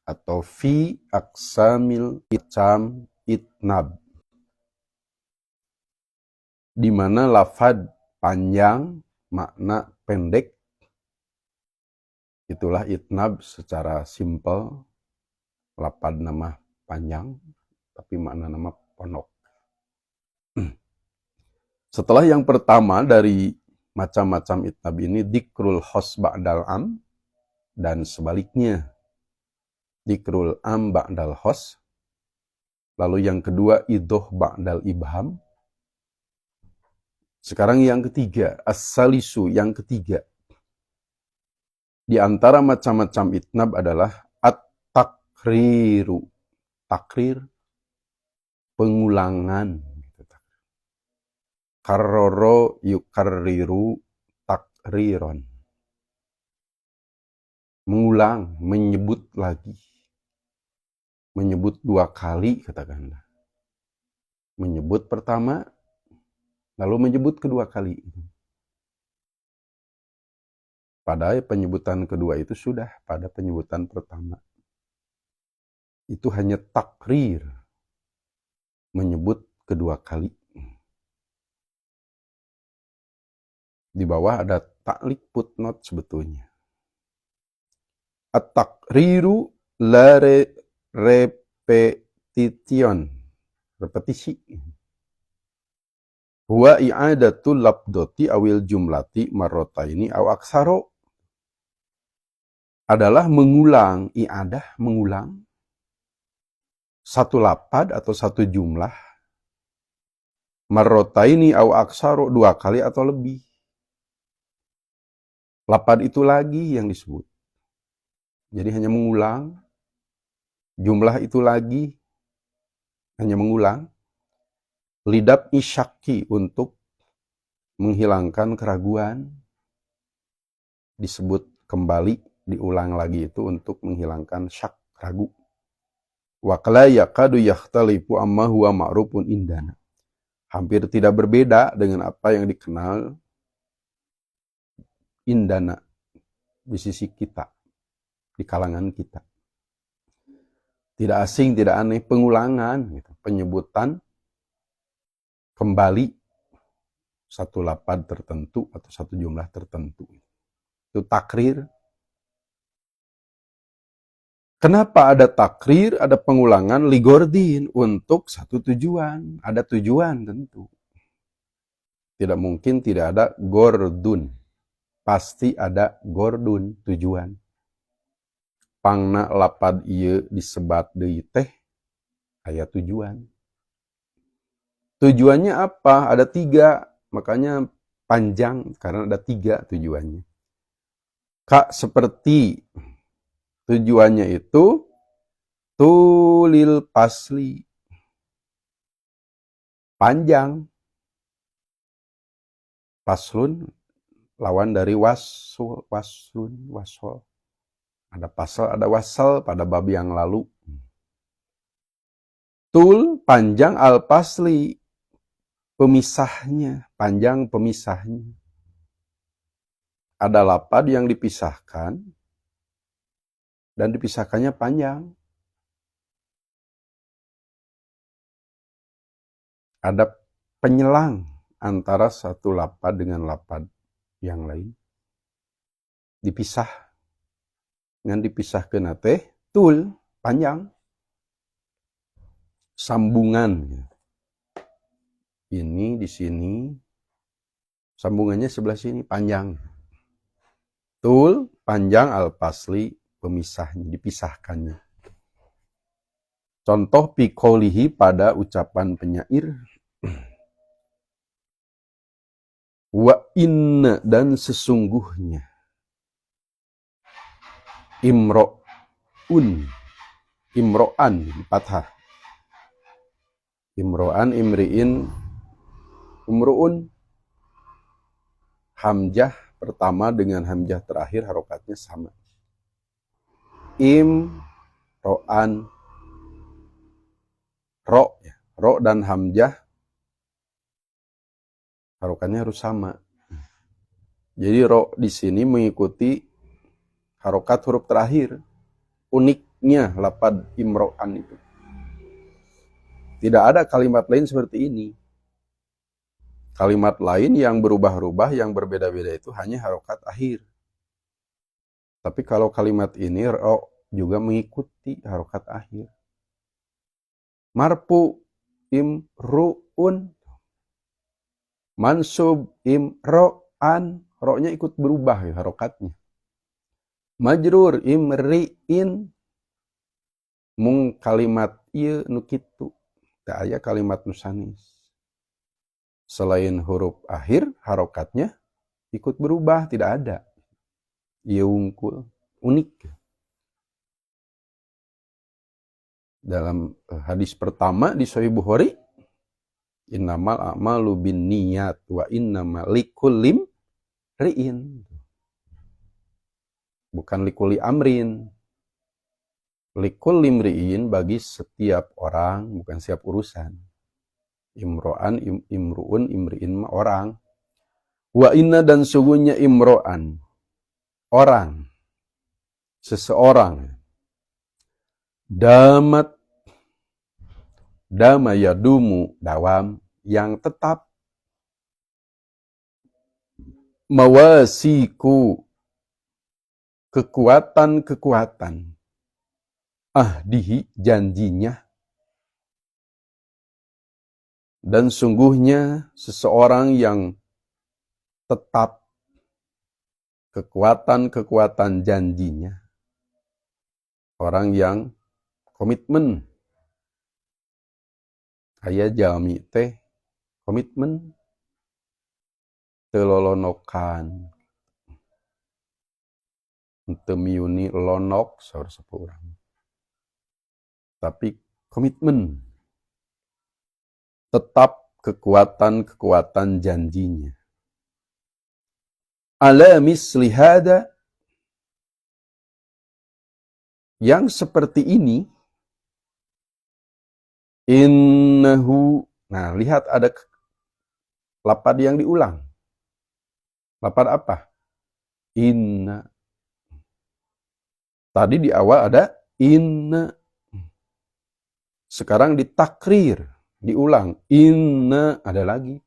atau fi aqsamil icam itnab, di mana lafad panjang makna pendek, itulah itnab secara simpel, lafad nama panjang tapi makna nama pondok. Setelah yang pertama dari macam-macam itnab ini, dikrul khos ba'dal am, dan sebaliknya dikrul am ba'dal khos. Lalu yang kedua idhoh ba'dal ibham. Sekarang yang ketiga, as-salisu, yang ketiga. Di antara macam-macam itnab adalah at-takriru. Takrir, pengulangan. Karroro yukarriru takriron. Mengulang, menyebut lagi. Menyebut dua kali, katakanlah. Menyebut pertama, lalu menyebut kedua kali. Padahal penyebutan kedua itu sudah pada penyebutan pertama. Itu hanya takrir. Menyebut kedua kali. Di bawah ada taklik footnote sebetulnya. At-takriru la repetition. Repetisi. Huwa i'adatul labdoti awil jumlati marrotaini aw aksaro. Adalah mengulang, i'adah, mengulang. Satu lapad atau satu jumlah. Marrotaini aw aksaro, dua kali atau lebih. Lapad itu lagi yang disebut. Jadi hanya mengulang. Jumlah itu lagi hanya mengulang. Lidab isyaki, untuk menghilangkan keraguan. Disebut kembali, diulang lagi itu untuk menghilangkan syak, ragu. Wa qala yaqadu yakhtalifu amma huwa ma'rufun indana. Hampir tidak berbeda dengan apa yang dikenal indana, di sisi kita, di kalangan kita. Tidak asing, tidak aneh, pengulangan, gitu. Penyebutan kembali satu lapad tertentu atau satu jumlah tertentu. Itu takrir. Kenapa ada takrir, ada pengulangan? Ligordin, untuk satu tujuan. Ada tujuan tentu. Tidak mungkin tidak ada gordun. Pasti ada gordun, tujuan. Pangna lapad ieu disebat deui teh aya tujuan. Tujuannya apa? Ada 3, makanya panjang karena ada 3 tujuannya. Kak, seperti tujuannya itu tulil pasli, panjang. Paslun lawan dari wasul, waslun, wasol. Ada pasal, ada wasal pada bab yang lalu. Tul, panjang, al-pasli, pemisahnya, panjang pemisahnya. Ada lapad yang dipisahkan, dan dipisahkannya panjang. Ada penyelang antara satu lapad dengan lapad yang lain. Dipisah. Dengan dipisahkeun teh tul, panjang. Sambungan. Ini di sini, sambungannya sebelah sini, panjang. Tul, panjang, al-pasli, pemisahnya, dipisahkannya. Contoh piqoulihi pada ucapan penyair. Wa inna, dan sesungguhnya. Imro'un, imro'an, fathah. Imro'an, imri'in, umru'un. Hamzah pertama dengan hamzah terakhir harokatnya sama. Imro'an, ro, ya. Ro dan hamzah harokatnya harus sama. Jadi ro di sini mengikuti harokat huruf terakhir. Unik uniknya lapad imro'an itu. Tidak ada kalimat lain seperti ini. Kalimat lain yang berubah-ubah, yang berbeda-beda itu hanya harokat akhir. Tapi kalau kalimat ini ro juga mengikuti harokat akhir. Marfu imru'un, mansub imro'an, ro-nya ikut berubah ya harokatnya. Majrur imri'in, mung kalimat ieu nu kitu, teu aya kalimat nu sanes. Selain huruf akhir, harokatnya ikut berubah, tidak ada. Ieu wungkul, unik. Dalam hadis pertama di Sahih Bukhari, innamal a'malu binniyat wa innamal likulli imri'in. Bukan likulli amrin. Likulli imri'in bagi setiap orang, bukan setiap urusan. Imro'an, imru'un, imri'in mah orang. Wa inna dan sungguhnya imro'an, orang, seseorang. Damat, dama yadumu, dawam, yang tetap. Mawasiku, kekuatan-kekuatan. Ahdihi, janjinya. Dan sungguhnya seseorang yang tetap kekuatan-kekuatan janjinya. Orang yang komitmen. Aya jalmi teh komitmen, teu lolonokan, teu miuni lonok saur sapeurang. Tapi komitmen. Tetap kekuatan-kekuatan janjinya. Ala misli hada, yang seperti ini, innahu, nah lihat ada lapad yang diulang. Lapad apa? Inna. Tadi di awal ada inna. Sekarang ditakrir, diulang. Inna, ada lagi.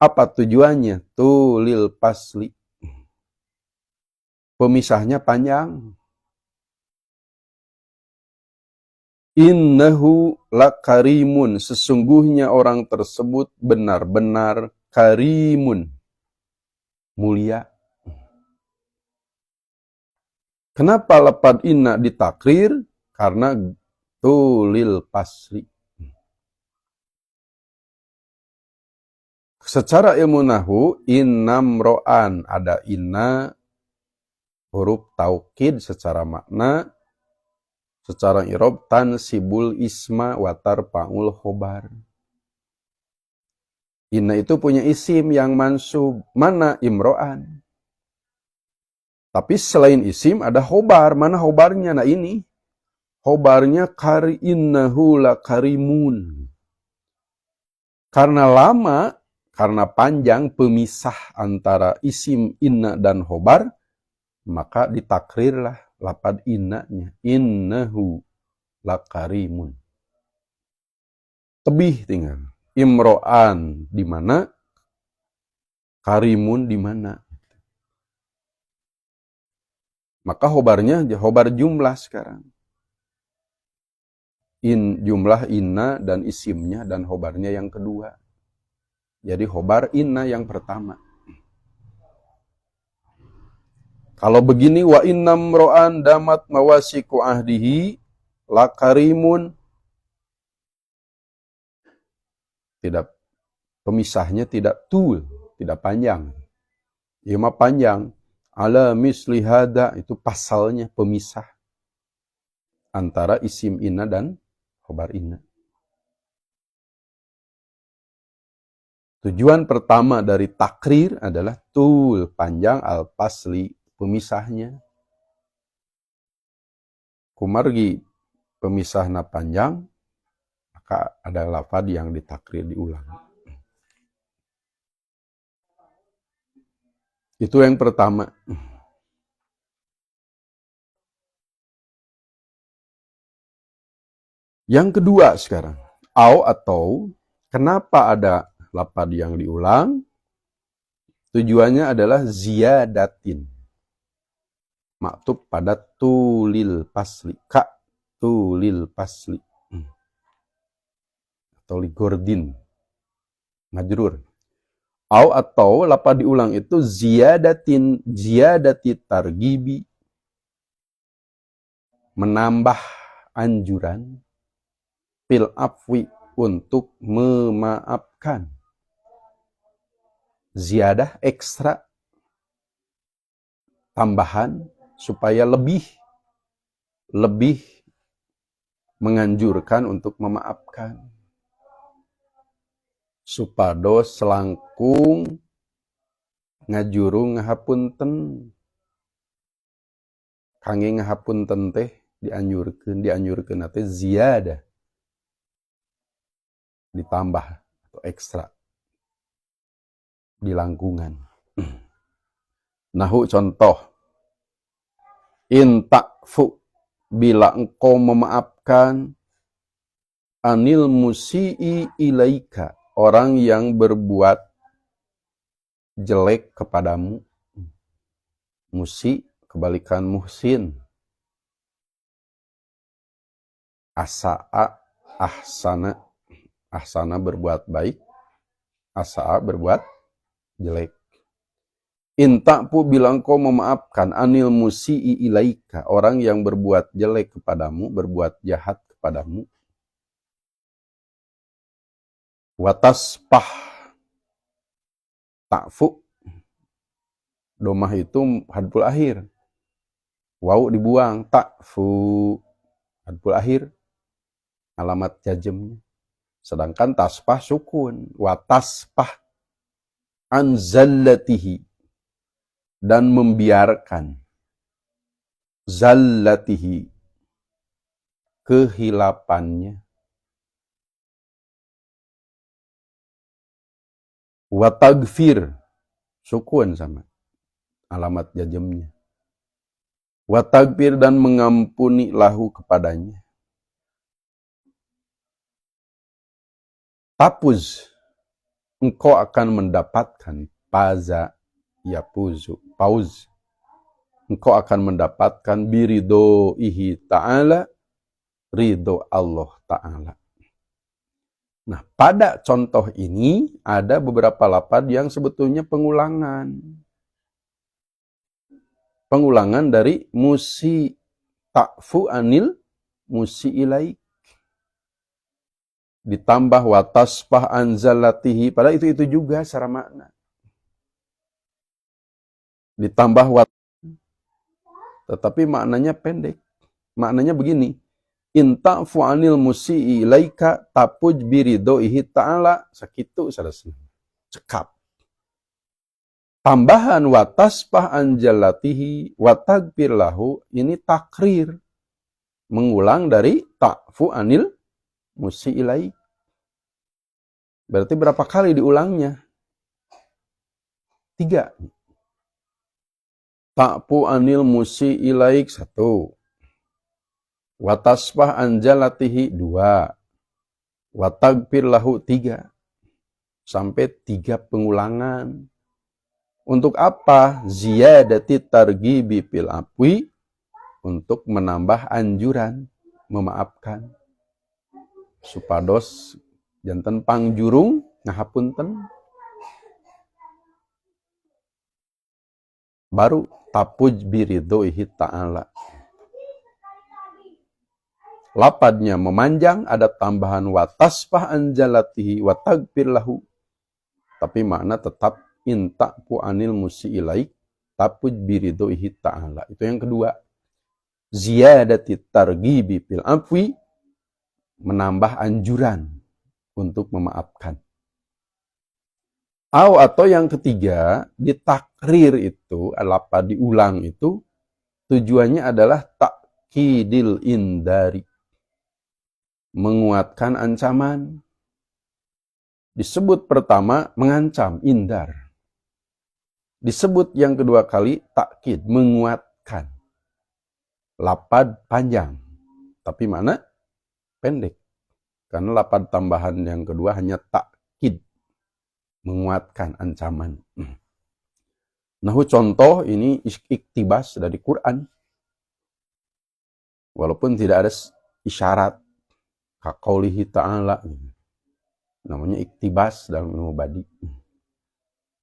Apa tujuannya? Tulil pasli. Pemisahnya panjang. Innahu lakarimun, sesungguhnya orang tersebut benar-benar karimun, mulia. Kenapa lapad inna ditakrir? Karena tulil pasli. Secara ilmu nahu, innamro'an, ada inna, huruf taukid secara makna, secara irob tansibul isma watar pa'ul khobar. Inna itu punya isim yang mansub. Mana imro'an? Tapi selain isim ada khobar. Mana khobarnya? Nah ini. Khobarnya kari innahu la karimun. Karena lama, karena panjang pemisah antara isim inna dan khobar, maka ditakrirlah lapad innanya. Innahu lakarimun. Tebih tinggal. Imro'an di mana? Karimun di mana? Maka khobarnya khobar jumlah sekarang. Jumlah inna dan isimnya dan khobarnya yang kedua. Jadi khobar inna yang pertama. Kalau begini, wa innam ro'an damat mawasiku ahdihi lakarimun. Tidak, pemisahnya tidak tul, tidak panjang. Ya mah panjang. Ala misli hada, itu pasalnya pemisah antara isim inna dan khobar inna. Tujuan pertama dari takrir adalah tul, panjang, al-pasli, pemisahnya. Kumargi pemisahna panjang, maka ada lafad yang ditakrir diulang. Itu yang pertama. Yang kedua sekarang, atau kenapa ada lapad yang diulang? Tujuannya adalah ziyadatin. Maktub pada tulil pasli. Ka tulil pasli. Atau ligordin. Majrur. Atau lapad diulang itu ziyadati targibi. Menambah anjuran fil afwi untuk memaafkan. Ziyadah ekstra, tambahan supaya lebih menganjurkan untuk memaafkan. Supados selangkung ngajurung ngahapunten. Kange ngahapunten teh dianjurkeun teh ziyadah. Ditambah atau ekstra di langkungan. Nahu contoh, in ta'fu, bila engkau memaafkan, anil musi'i ilaika, orang yang berbuat jelek kepadamu. Musi kebalikan muhsin. Asa'a, ahsana berbuat baik, asa'a berbuat jelek. Inta'pu bilang kau memaafkan anil musi'i ilaika, orang yang berbuat jelek kepadamu, berbuat jahat kepadamu. Wataspah, ta'fu, domah itu hadful akhir. Waw dibuang, ta'fu, hadful akhir, alamat jazmnya. Sedangkan taspah sukun, wataspah anzallatihi, dan membiarkan zallatihi, kehilapannya. Watagfir, sukun sama alamat jazmnya. Watagfir, dan mengampuni lahu kepadanya. Tapuz, engkau akan mendapatkan paza yapuzu, pauz. Engkau akan mendapatkan biridoihi ta'ala, ridho Allah ta'ala. Nah, pada contoh ini ada beberapa lapad yang sebetulnya pengulangan. Pengulangan dari musi ta'fu anil musi ilaik. Ditambah wataspah anzalatihi, padahal itu juga secara makna. Ditambah tetapi maknanya pendek. Maknanya begini, in ta'fu anil musi'i ilaika tapuj biridoihi ta'ala, sakitu sarasna. Cekap. Tambahan wataspah anzalatihi watagfir lahu, ini takrir. Mengulang dari ta'fu anil musi'i ilaik. Berarti berapa kali diulangnya? 3. Ta'fu anil musi'i ilaik 1. Watasbah anjalatihi 2. Watagfir lahu 3. Sampai 3 pengulangan. Untuk apa? Ziyadati targibi fil afwi, untuk menambah anjuran memaafkan. Supados janten pangjurung ngahapunten. Baru tapuj biridhoihi ta'ala. Lapadnya memanjang, ada tambahan watasfah anjalatihi watagfir lahu. Tapi makna tetap inta'fu anil musi'ilaik tapuj biridhoihi ta'ala. Itu yang kedua. Ziyadati targibi fil afwi, menambah anjuran untuk memaafkan. Atau yang ketiga, ditakrir itu, lapad diulang itu, tujuannya adalah takkidil indari. Menguatkan ancaman. Disebut pertama, mengancam, indar. Disebut yang kedua kali, takkid, menguatkan. Lapad panjang. Tapi mana? pendek. Karena lapad tambahan yang kedua hanya takkid, menguatkan ancaman. Nah, contoh ini iktibas dari Quran. Walaupun tidak ada isyarat. Kaqaulihi ta'ala. Namanya iktibas dalam ilmu badi.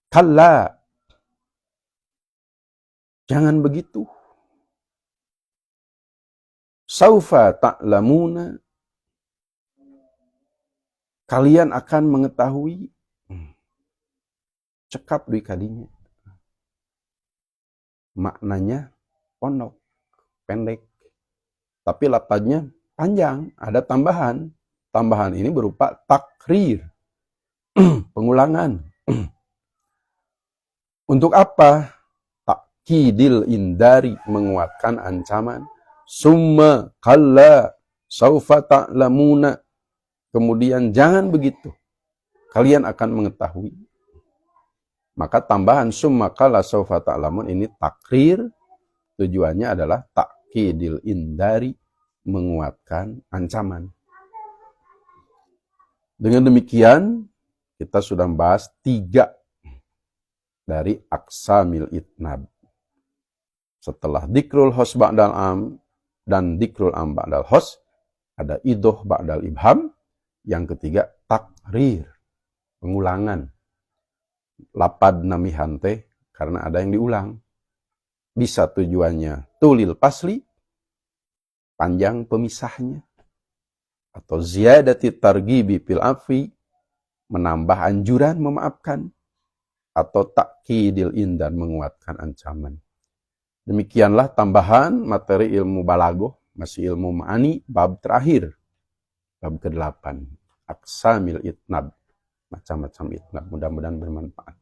Kalla. Jangan begitu. Saufa ta'lamuna. Kalian akan mengetahui. Cekap di kadinya. Maknanya pondok, pendek. Tapi lapadnya panjang, ada tambahan. Tambahan ini berupa takrir. Pengulangan. Untuk apa? Takkidil indari, menguatkan ancaman. Summa kalla saufa ta'lamuna. Kemudian jangan begitu. Kalian akan mengetahui. Maka tambahan summa kalla saufa ta'lamun ini takrir. Tujuannya adalah takkidil indari, menguatkan ancaman. Dengan demikian, kita sudah membahas 3 dari aqsamil itnab. Setelah dikrul hos ba'dal am dan dikrul am ba'dal hos, ada idoh ba'dal ibham. Yang ketiga, takrir, pengulangan. Lapad namihante, karena ada yang diulang. Bisa tujuannya tulil pasli, panjang pemisahnya. Atau ziyadati targibi fil afi, menambah anjuran memaafkan. Atau takkidil indan, menguatkan ancaman. Demikianlah tambahan materi ilmu balagoh, masih ilmu ma'ani, bab terakhir. Bab ke-8, aqsamil itnab, macam-macam itnab. Mudah-mudahan bermanfaat.